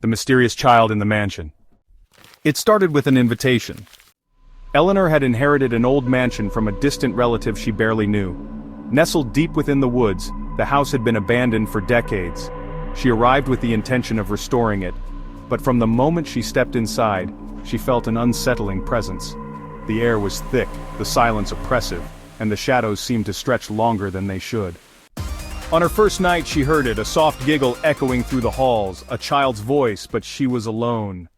The mysterious child in the mansion. It started with an invitation. Eleanor had inherited an old mansion from a distant relative she barely knew. Nestled deep within the woods, the house had been abandoned for decades. She arrived with the intention of restoring it, but from the moment she stepped inside, she felt an unsettling presence. The air was thick, the silence oppressive, and the shadows seemed to stretch longer than they should. On her first night she heard it, a soft giggle echoing through the halls, a child's voice, but she was alone.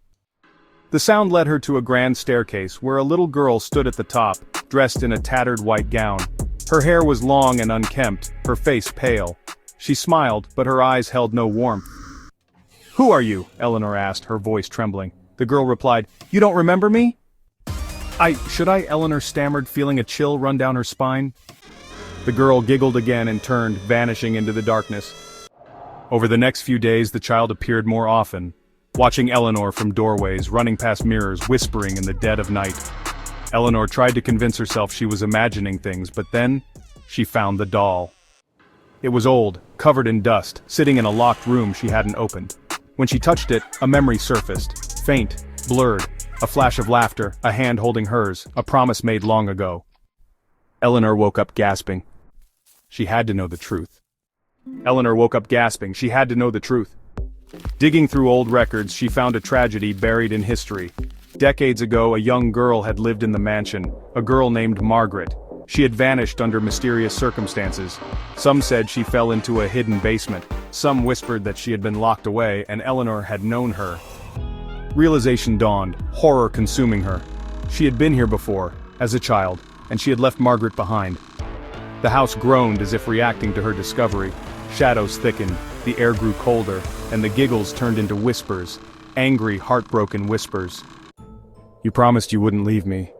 The sound led her to a grand staircase where a little girl stood at the top, dressed in a tattered white gown. Her hair was long and unkempt, her face pale. She smiled, but her eyes held no warmth. "Who are you?" Eleanor asked, her voice trembling. The girl replied, "You don't remember me?" Should I?" Eleanor stammered, feeling a chill run down her spine. The girl giggled again and turned, vanishing into the darkness. Over the next few days the child appeared more often, watching Eleanor from doorways, running past mirrors, whispering in the dead of night. Eleanor tried to convince herself she was imagining things, but then she found the doll. It was old, covered in dust, sitting in a locked room she hadn't opened. When she touched it, a memory surfaced, faint, blurred, a flash of laughter, a hand holding hers, a promise made long ago. Eleanor woke up gasping. She had to know the truth. Eleanor woke up gasping. She had to know the truth. Digging through old records, she found a tragedy buried in history. Decades ago, a young girl had lived in the mansion, a girl named Margaret. She had vanished under mysterious circumstances. Some said she fell into a hidden basement. Some whispered that she had been locked away, and Eleanor had known her. Realization dawned, horror consuming her. She had been here before, as a child, and she had left Margaret behind. The house groaned as if reacting to her discovery. Shadows thickened, the air grew colder, and the giggles turned into whispers, angry, heartbroken whispers. "You promised you wouldn't leave me."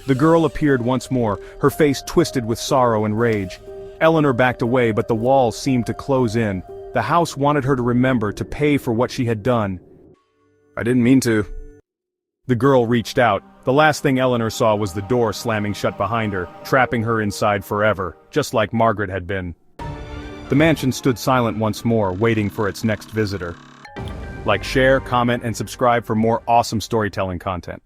The girl appeared once more, her face twisted with sorrow and rage. Eleanor backed away, but the walls seemed to close in. The house wanted her to remember, to pay for what she had done. "I didn't mean to." The girl reached out. The last thing Eleanor saw was the door slamming shut behind her, trapping her inside forever, just like Margaret had been. The mansion stood silent once more, waiting for its next visitor. Like, share, comment, and subscribe for more awesome storytelling content.